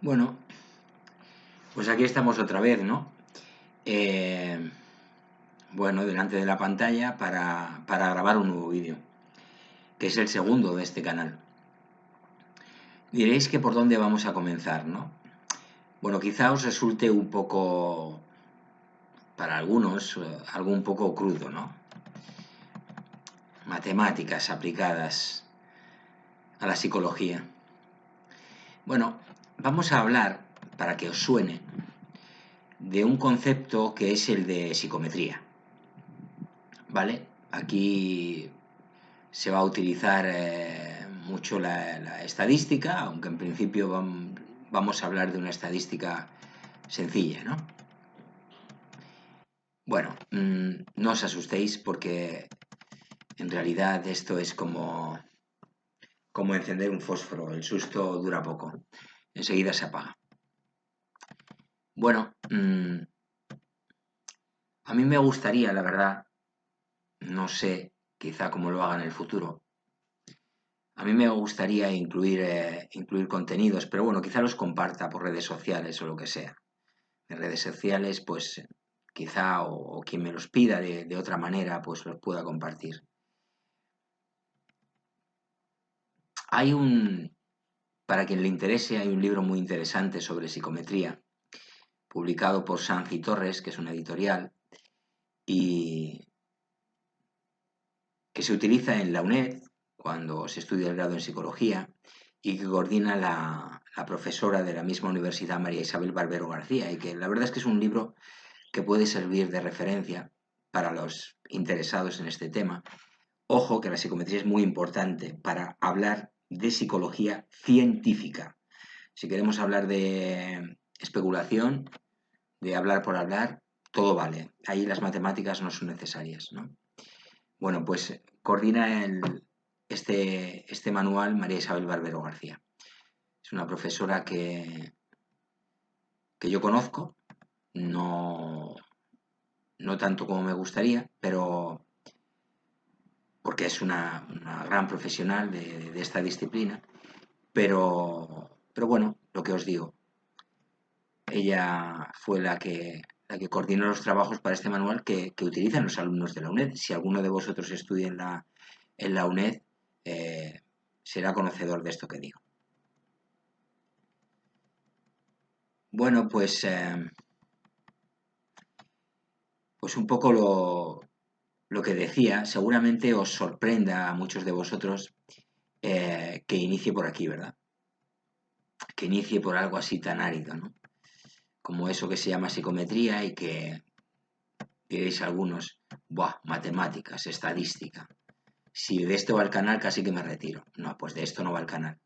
Bueno, pues aquí estamos otra vez, ¿no? Eh, bueno, delante de la pantalla para grabar un nuevo vídeo, que es el segundo de este canal. Diréis que por dónde vamos a comenzar, ¿no? Bueno, quizá os resulte un poco, para algunos, algo un poco crudo, ¿no? Matemáticas aplicadas a la psicología. Bueno, vamos a hablar, para que os suene, de un concepto que es el de psicometría. ¿Vale? Aquí se va a utilizar mucho la estadística, aunque en principio vamos a hablar de una estadística sencilla, ¿no? Bueno, no os asustéis porque en realidad esto es como encender un fósforo, el susto dura poco, enseguida se apaga. Bueno, a mí me gustaría, la verdad, no sé, quizá cómo lo haga en el futuro. A mí me gustaría incluir contenidos, pero bueno, quizá los comparta por redes sociales o lo que sea. En redes sociales, pues quizá o quien me los pida de otra manera, pues los pueda compartir. Hay un, para quien le interese, hay un libro muy interesante sobre psicometría, publicado por Sanz y Torres, que es una editorial, y que se utiliza en la UNED cuando se estudia el grado en psicología y que coordina la profesora de la misma universidad, María Isabel Barbero García, y que la verdad es que es un libro que puede servir de referencia para los interesados en este tema. Ojo que la psicometría es muy importante para hablar de psicología científica. Si queremos hablar de especulación, de hablar por hablar, todo vale. Ahí las matemáticas no son necesarias, ¿no? Bueno, pues coordina este manual María Isabel Barbero García. Es una profesora que yo conozco, no, no tanto como me gustaría, pero porque es una gran profesional de esta disciplina, pero bueno, lo que os digo, ella fue la que coordinó los trabajos para este manual que utilizan los alumnos de la UNED. Si alguno de vosotros estudia en la UNED, será conocedor de esto que digo. Bueno, pues un poco lo que decía, seguramente os sorprenda a muchos de vosotros que inicie por aquí, ¿verdad? Que inicie por algo así tan árido, ¿no? Como eso que se llama psicometría y que diréis algunos, ¡buah! Matemáticas, estadística. Si de esto va el canal, casi que me retiro. No, pues de esto no va el canal.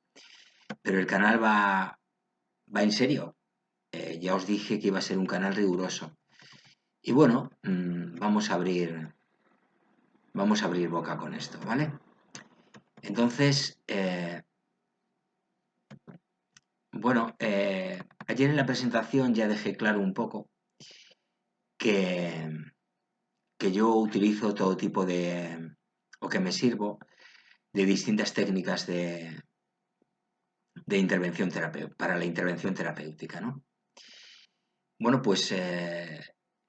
Pero el canal va en serio. Ya os dije que iba a ser un canal riguroso. Y bueno, vamos a abrir boca con esto, ¿vale? Entonces, bueno, ayer en la presentación ya dejé claro un poco que, que yo utilizo todo tipo o que me sirvo de distintas técnicas de intervención terapéutica, para la intervención terapéutica, ¿no? Bueno, pues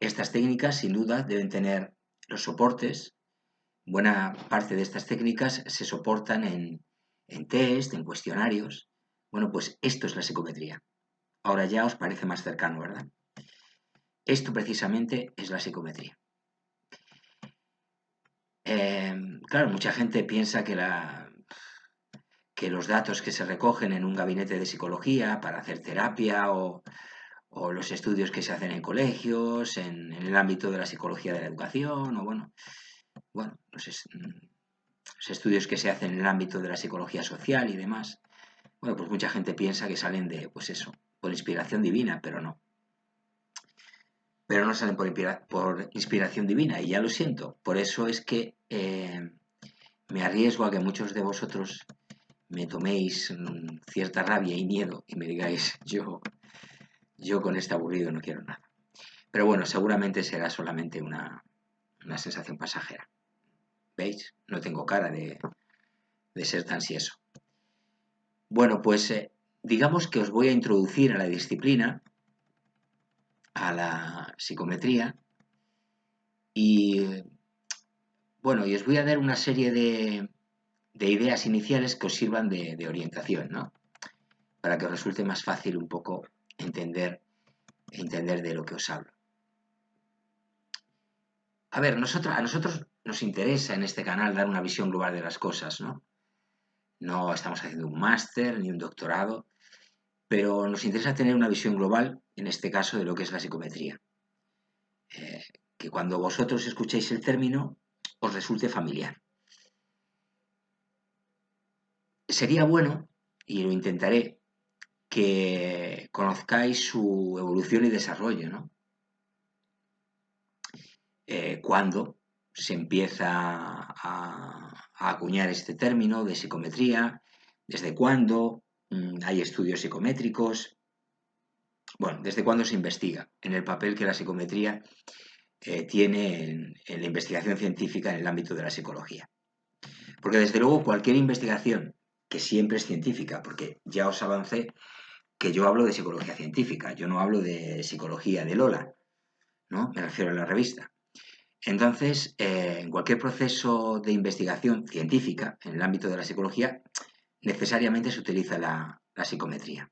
estas técnicas sin duda deben tener los soportes. Buena parte de estas técnicas se soportan en test, en cuestionarios. Bueno, pues esto es la psicometría. Ahora ya os parece más cercano, ¿verdad? Esto precisamente es la psicometría. Claro, mucha gente piensa que los datos que se recogen en un gabinete de psicología para hacer terapia o los estudios que se hacen en colegios, en el ámbito de la psicología de la educación, o bueno los estudios que se hacen en el ámbito de la psicología social y demás, bueno, pues mucha gente piensa que salen de, pues eso, por inspiración divina, pero no. Pero no salen por inspiración divina, y ya lo siento. Por eso es que me arriesgo a que muchos de vosotros me toméis cierta rabia y miedo y me digáis, yo con este aburrido no quiero nada. Pero bueno, seguramente será solamente una sensación pasajera. ¿Veis? No tengo cara de ser tan sieso. Bueno, pues digamos que os voy a introducir a la disciplina, a la psicometría, y bueno, y os voy a dar una serie de ideas iniciales que os sirvan de orientación, ¿no? Para que os resulte más fácil un poco entender de lo que os hablo. A ver, a nosotros nos interesa en este canal dar una visión global de las cosas, ¿no? No estamos haciendo un máster ni un doctorado, pero nos interesa tener una visión global, en este caso, de lo que es la psicometría. Que cuando vosotros escuchéis el término os resulte familiar. Sería bueno, y lo intentaré, que conozcáis su evolución y desarrollo, ¿no? Cuándo se empieza a acuñar este término de psicometría, desde cuándo hay estudios psicométricos, bueno, desde cuándo se investiga en el papel que la psicometría tiene en la investigación científica en el ámbito de la psicología. Porque desde luego cualquier investigación que siempre es científica, porque ya os avancé que yo hablo de psicología científica, yo no hablo de psicología de Lola, ¿no? Me refiero a la revista. Entonces, en cualquier proceso de investigación científica en el ámbito de la psicología, necesariamente se utiliza la psicometría.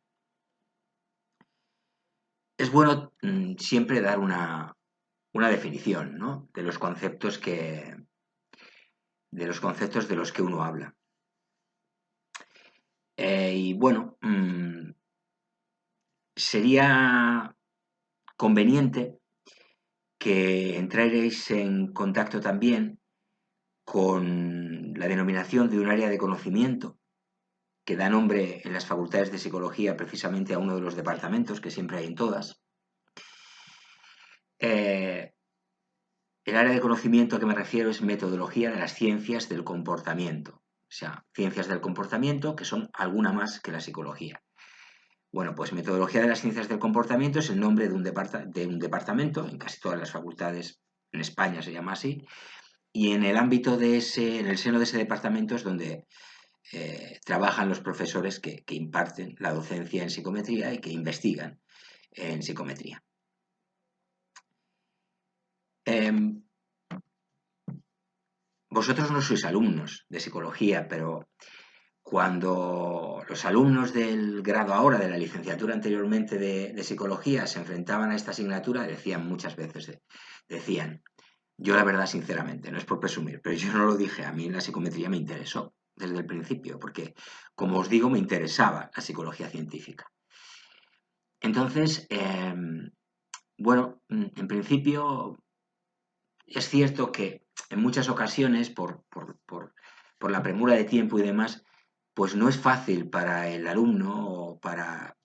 Es bueno siempre dar una definición, ¿no? De los conceptos de los que uno habla. Y bueno, sería conveniente que entraréis en contacto también con la denominación de un área de conocimiento que da nombre en las facultades de psicología precisamente a uno de los departamentos que siempre hay en todas. El área de conocimiento a que me refiero es metodología de las ciencias del comportamiento. O sea, ciencias del comportamiento que son alguna más que la psicología. Bueno, pues metodología de las ciencias del comportamiento es el nombre de un departamento, en casi todas las facultades en España se llama así, y en el ámbito en el seno de ese departamento es donde trabajan los profesores que imparten la docencia en psicometría y que investigan en psicometría. Vosotros no sois alumnos de psicología, pero cuando los alumnos del grado ahora, de la licenciatura anteriormente de psicología, se enfrentaban a esta asignatura, decían muchas veces, decían, yo la verdad, sinceramente, no es por presumir, pero yo no lo dije, a mí la psicometría me interesó desde el principio, porque, como os digo, me interesaba la psicología científica. Entonces, bueno, en principio es cierto que en muchas ocasiones, por la premura de tiempo y demás, pues no es fácil para el alumno o para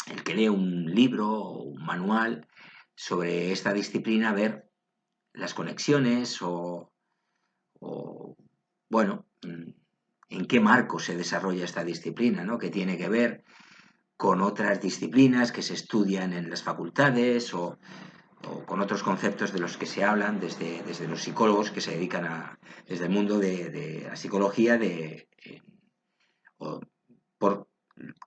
el que lee un libro o un manual sobre esta disciplina ver las conexiones o bueno, en qué marco se desarrolla esta disciplina, ¿no? Que tiene que ver con otras disciplinas que se estudian en las facultades o con otros conceptos de los que se hablan desde los psicólogos que se dedican desde el mundo de la psicología, o por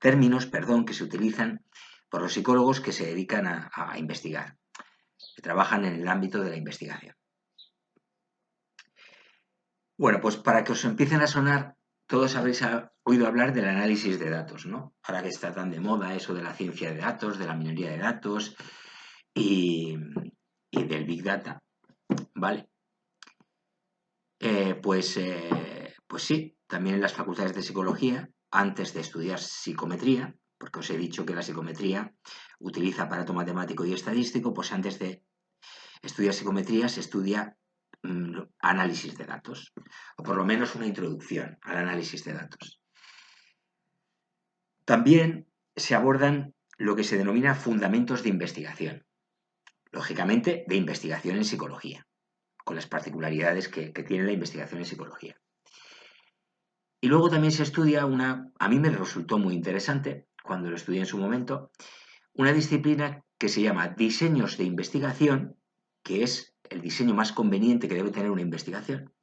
términos, perdón, que se utilizan por los psicólogos que se dedican a investigar, que trabajan en el ámbito de la investigación. Bueno, pues para que os empiecen a sonar, todos habréis oído hablar del análisis de datos, ¿no? Ahora que está tan de moda eso de la ciencia de datos, de la minería de datos y del Big Data, ¿vale? Pues sí, también en las facultades de psicología, antes de estudiar psicometría, porque os he dicho que la psicometría utiliza aparato matemático y estadístico, pues antes de estudiar psicometría se estudia análisis de datos, o por lo menos una introducción al análisis de datos. También se abordan lo que se denomina fundamentos de investigación, lógicamente de investigación en psicología, con las particularidades que tiene la investigación en psicología. Y luego también se estudia a mí me resultó muy interesante, cuando lo estudié en su momento, una disciplina que se llama diseños de investigación, que es el diseño más conveniente que debe tener una investigación.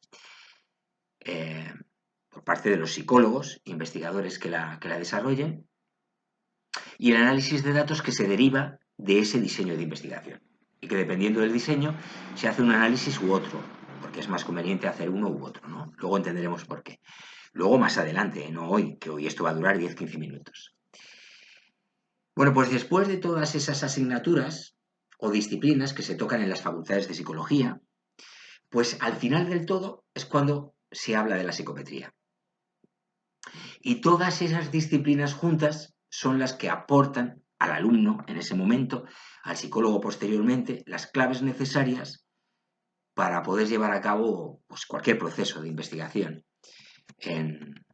por parte de los psicólogos, investigadores que la desarrollen, y el análisis de datos que se deriva de ese diseño de investigación. Y que dependiendo del diseño se hace un análisis u otro, porque es más conveniente hacer uno u otro, ¿no? Luego entenderemos por qué. Luego más adelante, no hoy, que hoy esto va a durar 10-15 minutos. Bueno, pues después de todas esas asignaturas o disciplinas que se tocan en las facultades de psicología, pues al final del todo es cuando se habla de la psicometría. Y todas esas disciplinas juntas son las que aportan al alumno en ese momento, al psicólogo posteriormente, las claves necesarias para poder llevar a cabo pues, cualquier proceso de investigación en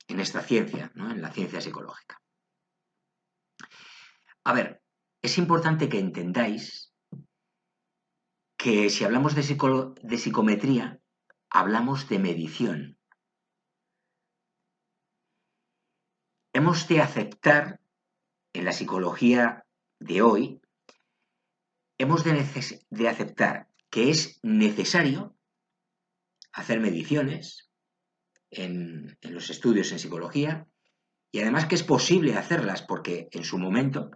esta ciencia, ¿no? En la ciencia psicológica. A ver, es importante que entendáis que si hablamos de psicometría, hablamos de medición. Hemos de aceptar, en la psicología de hoy, hemos de aceptar que es necesario hacer mediciones en los estudios en psicología y además que es posible hacerlas porque en su momento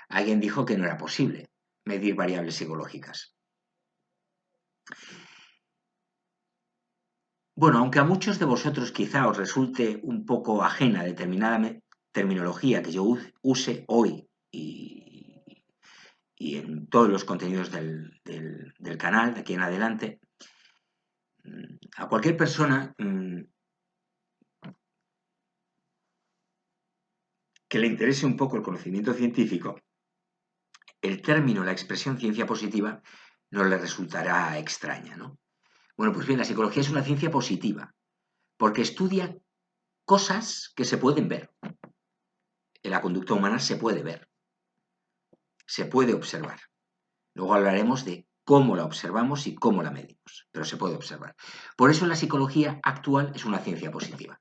alguien dijo que no era posible medir variables psicológicas. Bueno, aunque a muchos de vosotros quizá os resulte un poco ajena determinada terminología que yo use hoy y en todos los contenidos del canal de aquí en adelante, a cualquier persona que le interese un poco el conocimiento científico, el término, la expresión ciencia positiva no le resultará extraña, ¿no? Bueno, pues bien, la psicología es una ciencia positiva porque estudia cosas que se pueden ver. En la conducta humana se puede ver, se puede observar. Luego hablaremos de cómo la observamos y cómo la medimos, pero se puede observar. Por eso la psicología actual es una ciencia positiva.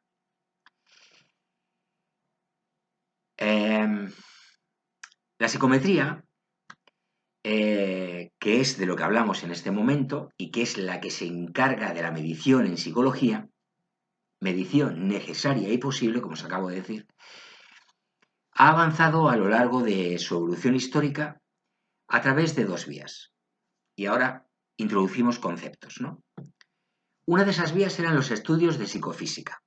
La psicometría, que es de lo que hablamos en este momento y que es la que se encarga de la medición en psicología, medición necesaria y posible, como os acabo de decir, ha avanzado a lo largo de su evolución histórica a través de dos vías. Y ahora introducimos conceptos, ¿no? Una de esas vías eran los estudios de psicofísica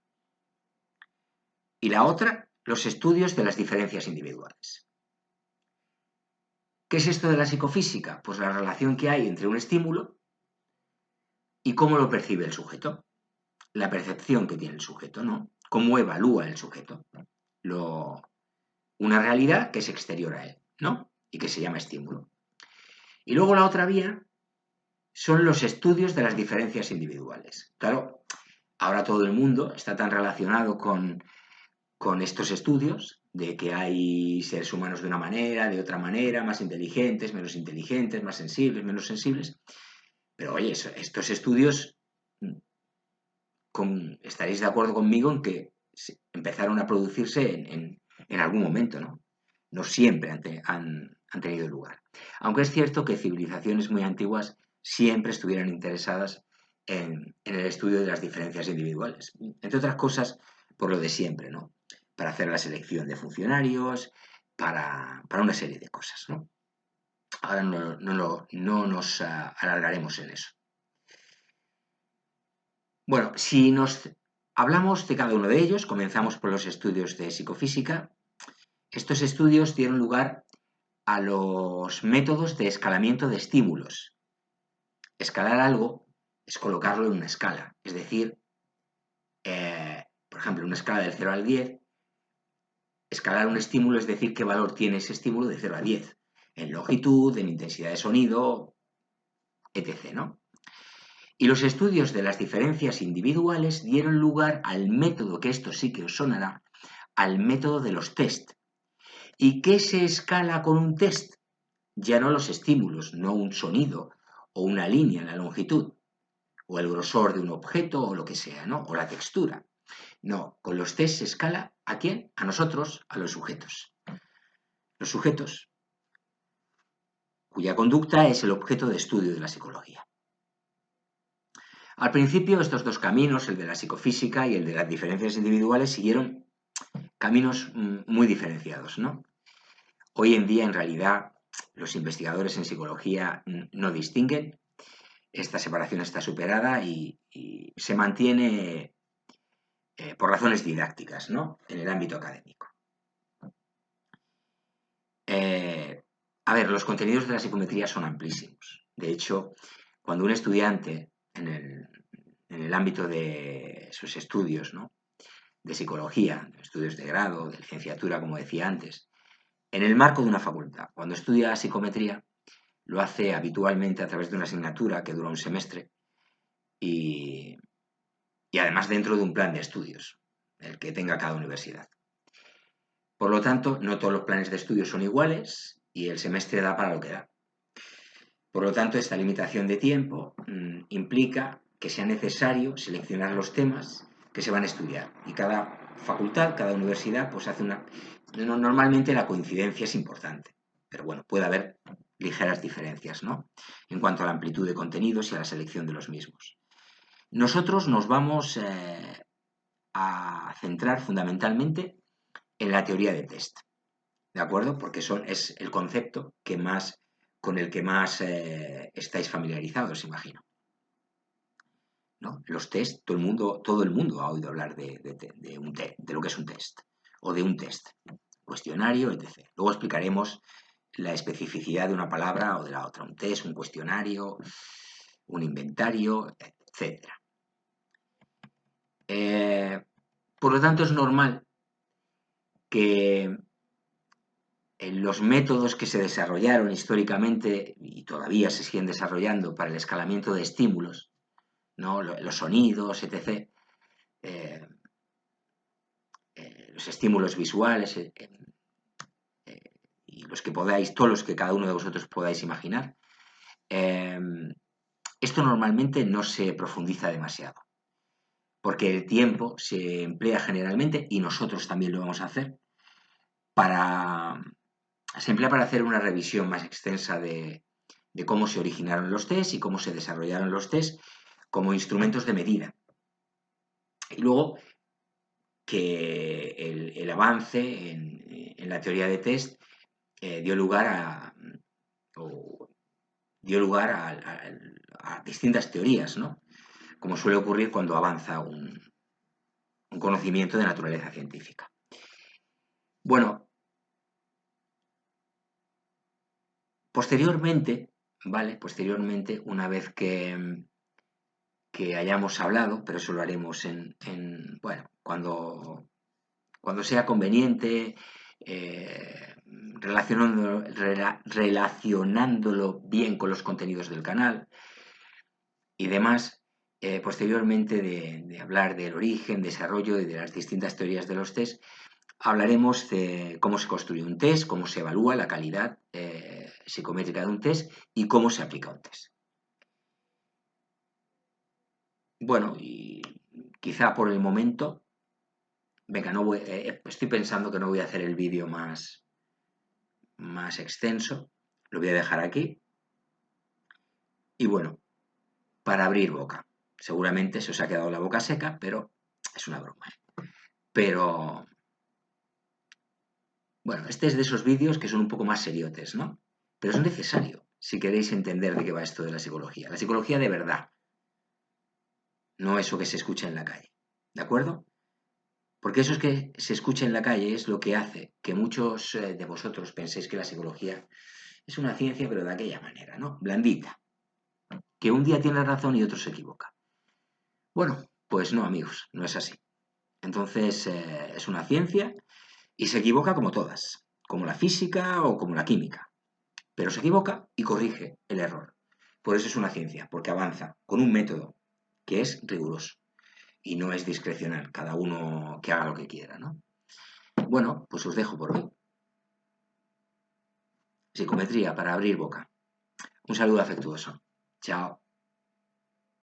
y la otra, los estudios de las diferencias individuales. ¿Qué es esto de la psicofísica? Pues la relación que hay entre un estímulo y cómo lo percibe el sujeto, la percepción que tiene el sujeto, ¿no? Cómo evalúa el sujeto, una realidad que es exterior a él, ¿no? Y que se llama estímulo. Y luego la otra vía son los estudios de las diferencias individuales. Claro, ahora todo el mundo está tan relacionado con estos estudios de que hay seres humanos de una manera, de otra manera, más inteligentes, más sensibles, menos sensibles. Pero oye, estos estudios, estaréis de acuerdo conmigo en que empezaron a producirse en algún momento, ¿no? No siempre han tenido lugar. Aunque es cierto que civilizaciones muy antiguas siempre estuvieron interesadas en el estudio de las diferencias individuales. Entre otras cosas, por lo de siempre, ¿no? Para hacer la selección de funcionarios, para una serie de cosas, ¿no? Ahora no nos alargaremos en eso. Bueno, si nos hablamos de cada uno de ellos, comenzamos por los estudios de psicofísica. Estos estudios dieron lugar a los métodos de escalamiento de estímulos. Escalar algo es colocarlo en una escala, es decir, por ejemplo, una escala del 0 al 10, escalar un estímulo es decir qué valor tiene ese estímulo de 0 a 10, en longitud, en intensidad de sonido, etc., ¿no? Y los estudios de las diferencias individuales dieron lugar al método, que esto sí que os sonará, al método de los test. ¿Y qué se escala con un test? Ya no los estímulos, no un sonido o una línea en la longitud, o el grosor de un objeto o lo que sea, ¿no? O la textura. No, con los test se escala ¿a quién? A nosotros, a los sujetos. Los sujetos cuya conducta es el objeto de estudio de la psicología. Al principio estos dos caminos, el de la psicofísica y el de las diferencias individuales, siguieron caminos muy diferenciados, ¿no? Hoy en día, en realidad, los investigadores en psicología no distinguen, esta separación está superada y se mantiene por razones didácticas, ¿no? En el ámbito académico. A ver, los contenidos de la psicometría son amplísimos. De hecho, cuando un estudiante en el ámbito de sus estudios, ¿no? De psicología, estudios de grado, de licenciatura, como decía antes, en el marco de una facultad, cuando estudia psicometría, lo hace habitualmente a través de una asignatura que dura un semestre y, y además dentro de un plan de estudios, el que tenga cada universidad. Por lo tanto, no todos los planes de estudios son iguales y el semestre da para lo que da. Por lo tanto, esta limitación de tiempo implica que sea necesario seleccionar los temas que se van a estudiar. Y cada facultad, cada universidad, pues hace una... Normalmente la coincidencia es importante, pero bueno, puede haber ligeras diferencias, ¿no? En cuanto a la amplitud de contenidos y a la selección de los mismos. Nosotros nos vamos a centrar fundamentalmente en la teoría de test, ¿de acuerdo? Porque es el concepto con el que más estáis familiarizados, imagino, ¿no? Los test, todo el mundo ha oído hablar de lo que es un test, o de un test, cuestionario, etc. Luego explicaremos la especificidad de una palabra o de la otra, un test, un cuestionario, un inventario, etc. Por lo tanto, es normal que los métodos que se desarrollaron históricamente y todavía se siguen desarrollando para el escalamiento de estímulos, ¿no? Los sonidos, etc., eh, los estímulos visuales y los que podáis, todos los que cada uno de vosotros podáis imaginar, eh, esto normalmente no se profundiza demasiado, porque el tiempo se emplea generalmente, y nosotros también lo vamos a hacer, se emplea para hacer una revisión más extensa de cómo se originaron los test y cómo se desarrollaron los test como instrumentos de medida. Y luego que el avance en la teoría de test dio lugar a distintas teorías, ¿no? Como suele ocurrir cuando avanza un conocimiento de naturaleza científica. Bueno, posteriormente, ¿vale? Posteriormente, una vez que hayamos hablado, pero eso lo haremos bueno, cuando sea conveniente, relacionándolo bien con los contenidos del canal y demás, posteriormente de hablar del origen, desarrollo y de las distintas teorías de los test, hablaremos de cómo se construye un test, cómo se evalúa la calidad psicométrica de un test y cómo se aplica un test. Bueno, y quizá por el momento, venga, estoy pensando que no voy a hacer el vídeo más extenso, lo voy a dejar aquí. Y bueno, para abrir boca. Seguramente se os ha quedado la boca seca, pero es una broma. Pero, bueno, este es de esos vídeos que son un poco más seriotes, ¿no? Pero es necesario si queréis entender de qué va esto de la psicología. La psicología de verdad, no eso que se escucha en la calle, ¿de acuerdo? Porque eso es que se escucha en la calle es lo que hace que muchos de vosotros penséis que la psicología es una ciencia, pero de aquella manera, ¿no? Blandita. Que un día tiene razón y otro se equivoca. Bueno, pues no, amigos, no es así. Entonces, es una ciencia y se equivoca como todas, como la física o como la química. Pero se equivoca y corrige el error. Por eso es una ciencia, porque avanza con un método que es riguroso y no es discrecional, cada uno que haga lo que quiera, ¿no? Bueno, pues os dejo por hoy. Psicometría para abrir boca. Un saludo afectuoso. Chao.